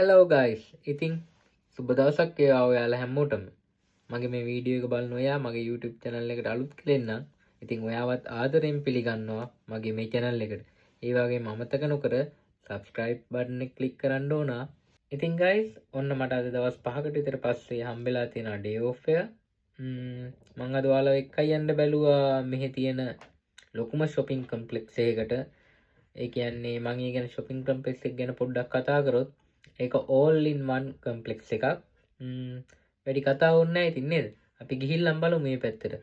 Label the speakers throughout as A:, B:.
A: Hello guys. ඉතින් සුබ දවසක් වේවා ඔයාලා හැමෝටම. මගේ මේ වීඩියෝ එක බලන ඔයා මගේ YouTube channel එකට අලුත් කෙනෙක් නම් ඉතින් ඔයාවත් ආදරෙන් පිළිගන්නවා මගේ මේ channel එකට. ඒ වගේම අමතක නොකර subscribe button එක click කරන්න ඕන. ඉතින් guys ඔන්න මට අද දවස් 5කට විතර පස්සේ හම්බෙලා තියෙන day off එක. මම අද ඔයාලා එක්කයි යන්න බැලුවා මෙහි තියෙන ලොකුම shopping complex එකකට. ඒ කියන්නේ මම ඊගෙන shopping complex එක ගැන පොඩ්ඩක් කතා කරොත් ඒක all in one complex එකක්. වැඩි කතා ඕනේ නැහැ ඉතින් නේද? අපි ගිහිල්ලා බලමු මේ පැත්තට.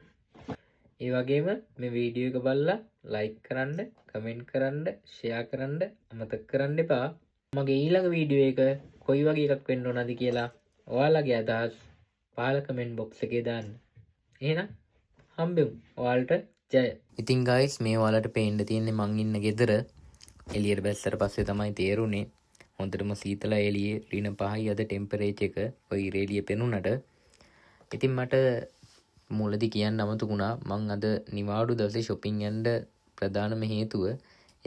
A: ඒ වගේම මේ වීඩියෝ එක බලලා like කරන්න, comment කරන්න, share කරන්න අමතක කරන්න එපා. මගේ ඊළඟ වීඩියෝ එක කොයි වගේ එකක් වෙන්න ඕනද කියලා ඔයාලගේ අදහස් පහල comment box එකේ දාන්න. එහෙනම් හම්බෙමු. ඔයාලට ජය. ඉතින් guys මේ ඔයාලට පේන්න තියෙන්නේ මං ඉන්න ගෙදර. එළියට බැස්සට පස්සේ තමයි තේරුනේ හොඳටම සීතල එළියේ ඍණ 5යි අද ටෙම්පරේචර් එක ඔය ඉරේලිය පෙනුනට. ඉතින් මට මුලදී කියන්න අමතකුණා මං අද නිවාඩු දවසේ shopping යන්න ප්‍රධානම හේතුව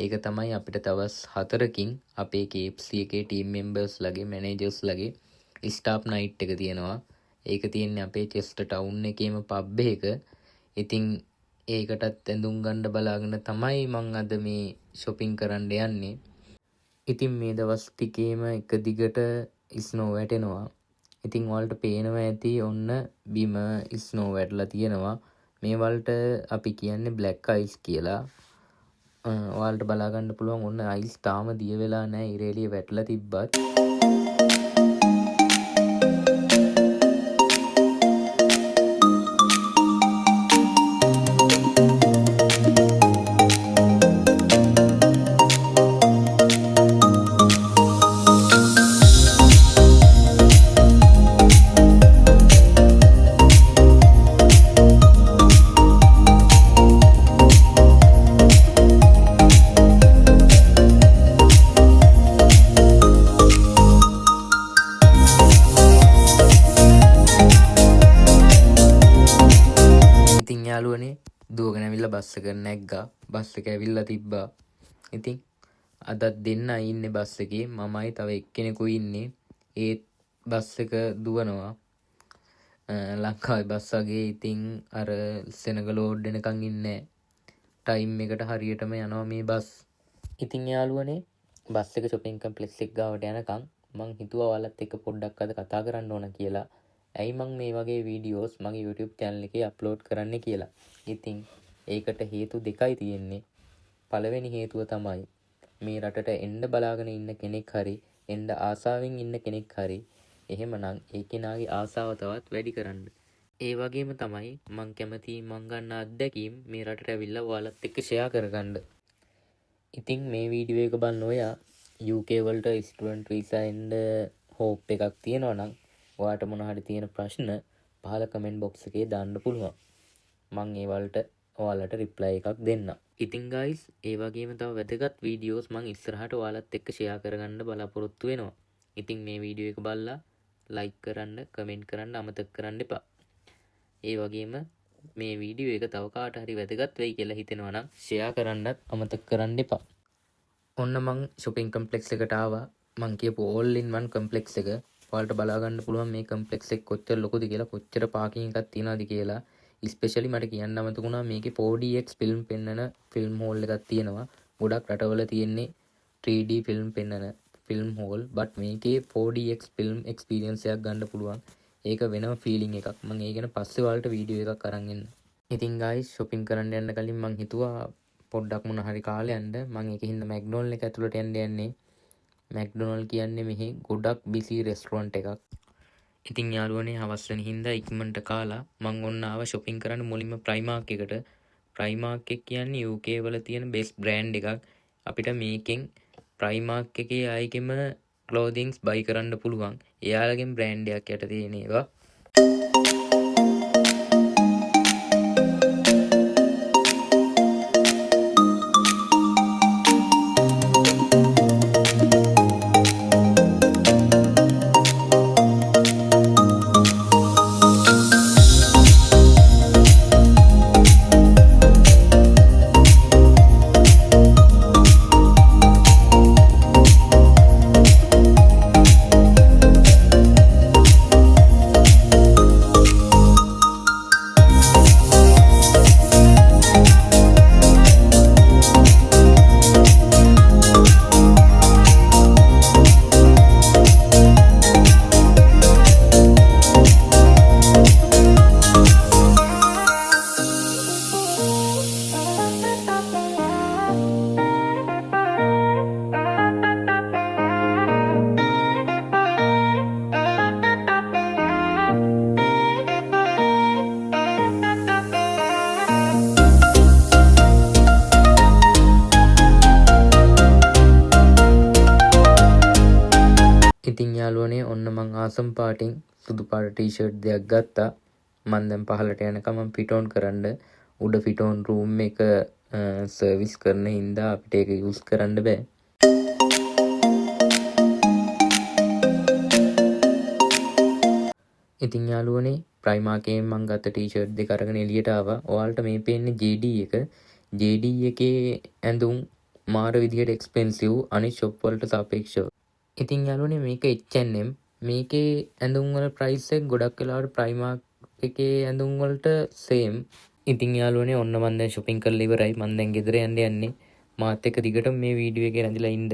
A: ඒක තමයි අපිට දවස් 4කින් අපේ KFC එකේ team members ලගේ managers ලගේ staff night එක තියෙනවා. ඒක තියෙන්නේ අපේ Chester town එකේම pub එක. ඉතින් ඒකටත් ඇඳුම් ගන්න බලාගෙන තමයි මං අද මේ shopping කරන්න යන්නේ. ඉතින් මේ දවස් ටිකේම එක දිගට ස්නෝ වැටෙනවා. ඉතින් ඔයාලට පේනවා ඇති ඔන්න බිම ස්නෝ වැටලා තියෙනවා. මේ වලට අපි කියන්නේ black ice කියලා. ඔයාලට බලා ගන්න පුළුවන් ඔන්න ice තාම දිය වෙලා නැහැ. ඉරේලිය වැටලා තිබ්බත්. යාළුවනේ දුවගෙන ඇවිල්ලා බස් එක නැග්ගා. බස් එක ඇවිල්ලා තිබ්බා. ඉතින් අදත් දෙන්න ඉන්නේ බස් එකේ. මමයි තව එක්කෙනෙකුයි ඉන්නේ. ඒත් බස් එක දුවනවා. ලංකාවේ බස් වගේ ඉතින් අර සෙනග ලෝඩ් වෙනකන් ඉන්නේ ටයිම් එකට හරියටම යනවා මේ බස්. ඉතින් යාළුවනේ බස් එක shopping complex එක ගාවට යනකම් මං හිතුවා ඔයාලත් එක්ක පොඩ්ඩක් අද කතා කරන්න ඕන කියලා. ඇයි මං මේ වගේ වීඩියෝස් මගේ YouTube channel එකේ අප්ලෝඩ් කරන්නේ කියලා. ඉතින් ඒකට හේතු දෙකයි තියෙන්නේ. පළවෙනි හේතුව තමයි මේ රටට එන්න බලාගෙන ඉන්න කෙනෙක් හරි එන්න ආසාවෙන් ඉන්න කෙනෙක් හරි එහෙමනම් ඒ කෙනාගේ ආසාව තවත් වැඩි කරන්න. ඒ වගේම තමයි මං කැමති මං ගන්න අත්දැකීම් මේ රටට ඇවිල්ලා ඔයාලත් එක්ක share කරගන්න. ඉතින් මේ වීඩියෝ එක බලන ඔයා UK වලට ස්ටුඩන්ට් වීසා එන්න hope එකක් තියෙනවා නම් ඔයාට මොන හරි තියෙන ප්‍රශ්න පහල කමෙන්ට් බොක්ස් එකේ දාන්න පුළුවන්. මම ඒ වලට ඔයාලට රිප්ලයි එකක් දෙන්නම්. ඉතින් guys ඒ වගේම තව වැදගත් වීඩියෝස් මම ඉස්සරහට ඔයාලත් එක්ක share කරගන්න බලාපොරොත්තු වෙනවා. ඉතින් මේ වීඩියෝ එක බලලා like කරන්න, comment කරන්න අමතක කරන්න එපා. ඒ වගේම මේ වීඩියෝ එක තව කාට හරි වැදගත් වෙයි කියලා හිතෙනවා නම් share කරන්නත් අමතක කරන්න එපා. ඔන්න මං shopping complex එකට ආවා. මං කියපු all in one complex එක ඔයාලට බලා ගන්න පුළුවන් මේ කම්ප්ලෙක්ස් එක කොච්චර ලොකුද කියලා, කොච්චර පාකින් එකක් තියනවාද කියලා. ස්පෙෂලි මට කියන්න අමතකුණා මේකේ 4DX ෆිල්ම් පෙන්නන ෆිල්ම් හෝල් එකක් තියෙනවා. ගොඩක් රටවල තියෙන්නේ 3D ෆිල්ම් පෙන්නන ෆිල්ම් හෝල්. බට් මේකේ 4DX ෆිල්ම් එක්ස්පීරියන්ස් එකක් ගන්න පුළුවන්. ඒක වෙනම ෆීලිං එකක්. මම ඒ ගැන පස්සේ ඔයාලට වීඩියෝ එකක් අරන් එන්න. ඉතින් guys shopping කරන්න යන්න කලින් මං හිතුවා පොඩ්ඩක් මොන හරි කාලේ යන්න. මං ඒකින්ද McDonald එක ඇතුළට යන්නේ. McDonald කියන්නේ මෙහි ගොඩක් බිසි රෙස්ටුරන්ට් එකක්. ඉතින් යාළුවනේ හවස් වෙන හින්දා ඉක්මනට කාලා මං ඔන්න ආව shopping කරන්න මුලින්ම Primark එකට. Primark එක කියන්නේ UK වල තියෙන best brand එකක්. අපිට මේකෙන් Primark එකේ අයගෙම clothings buy කරන්න පුළුවන්. එයාලගෙන් brand එකක් යට තියෙන ඒවා. යාළුවනේ ඔන්න මං ආසම් පාටින් සුදු පාට ටී-ෂර්ට් දෙකක් ගත්තා. මං දැන් පහලට යනකම් මං ෆිට් ඔන් කරන්න උඩ ෆිට් ඔන් රූම් එක සර්විස් කරන හින්දා අපිට ඒක යූස් කරන්න බෑ. ඉතින් යාළුවනේ ප්‍රයිමාර්කයෙන් මං ගත්ත ටී-ෂර්ට් දෙක අරගෙන එළියට ආවා. ඔයාලට මේ පේන්නේ JD එක. JD එකේ ඇඳුම් මාර විදියට එක්ස්පෙන්සිව් අනිත් ෂොප් වලට සාපේක්ෂව. ඉතින් යාළුවනේ මේක H&M. මේකේ ඇඳුම් වල ප්‍රයිස් එක ගොඩක් වෙලාවට ප්‍රයිමාර්ක් එකේ ඇඳුම් වලට සේම්. ඉතින් යාළුවනේ ඔන්න මම දැන් shopping කරලා ඉවරයි. මම දැන් ගෙදර යන්නේ. මාත් එක්ක දිගටම මේ වීඩියෝ එකේ රැඳිලා ඉන්න.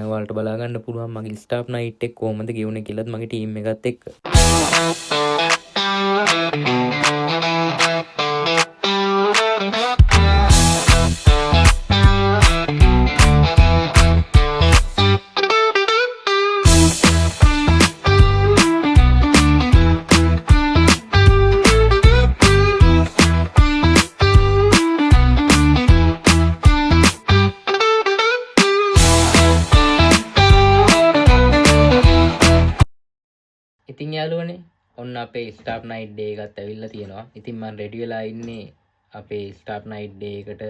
A: ඔයාලට බලා ගන්න පුළුවන් මගේ ස්ටාෆ් නයිට් එක කොහමද ගෙවුනේ කියලාත් මගේ ටීම් එකත් එක්ක. ඉතින් යාළුවනේ ඔන්න අපේ ස්ටාෆ් නයිට් ඩේ එකත් ඇවිල්ලා තියෙනවා. ඉතින් මම රෙඩි වෙලා ඉන්නේ අපේ ස්ටාෆ් නයිට් ඩේ එකට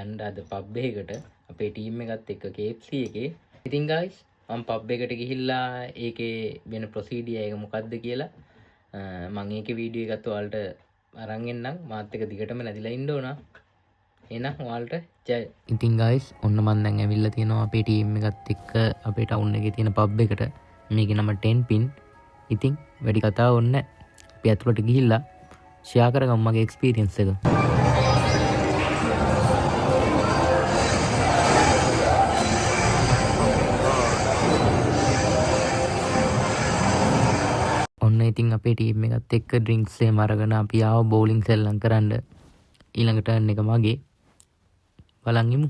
A: යන්න අද පබ් එකකට අපේ ටීම් එකත් එක්ක KFC එකේ. ඉතින් guys මම පබ් එකට ගිහිල්ලා ඒකේ වෙන ප්‍රොසීඩියර් එක මොකද්ද කියලා මම ඒකේ වීඩියෝ එකත් ඔයාලට අරන් එන්නම්. මාත් එක්ක දිගටම නැදිලා ඉන්න ඕන. එහෙනම් ඔයාලට ජය. ඉතින් guys ඔන්න මම දැන් ඇවිල්ලා තියෙනවා අපේ ටීම් එකත් එක්ක අපේ ටවුන් එකේ තියෙන පබ් එකට. මේකේ නම 10 pin. ඉතින් වැඩි කතා ඕනේ නැහැ. අපි ඇතුළට ගිහිල්ලා ෂෙයා කරගමු මගේ එක්ස්පීරියන්ස් එක. ඔන්න ඉතින් අපේ ටීම් එකත් එක්ක ඩ්‍රින්ක්ස් එහෙම අරගෙන අපි ආව බෝලින් සෙල්ලම් කරන්න. ඊළඟ ටර්න් එක මගේ. බලන් ඉමු.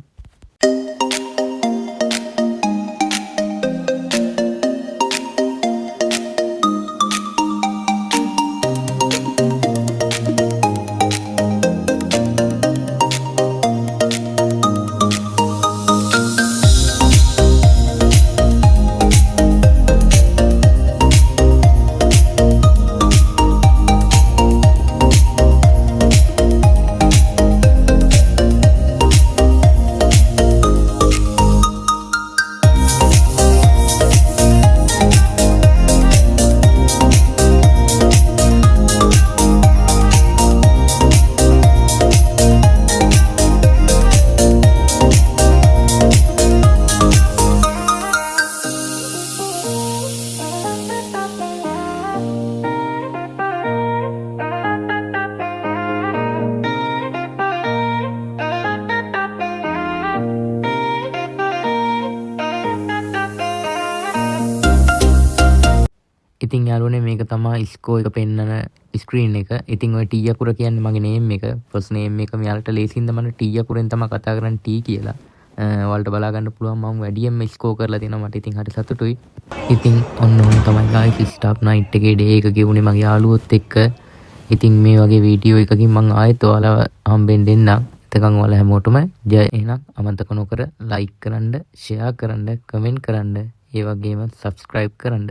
A: ඉතින් යාළුවනේ මේක තමයි ස්කෝ එක පෙන්නන ස්ක්‍රීන් එක. ඉතින් ඔය ටී අකුර කියන්නේ මගේ නේම් එක. ෆස්ට් නේම් එක මෙයාලට ලේසියෙන්ද මම ටී අකුරෙන් තමයි කතා කරන්නේ ටී කියලා. ඔයාලට බලා ගන්න පුළුවන් මම වැඩියෙන්ම ස්කෝ කරලා තියෙනවා. මට ඉතින් හරි සතුටුයි. ඉතින් ඔන්න ඔන්න තමයි guys ස්ටාෆ් නයිට් එකේ ඩේ එක ගෙවුනේ මගේ යාළුවොත් එක්ක. ඉතින් මේ වගේ වීඩියෝ එකකින් මම ආයෙත් ඔයාලව හම්බෙන්න දෙන්නම්. එතකන් ඔයාලා හැමෝටම ජය. එහෙනම් අමතක නොකර ලයික් කරන්න, ෂෙයා කරන්න, කමෙන්ට් කරන්න, ඒ වගේම subscribe කරන්න.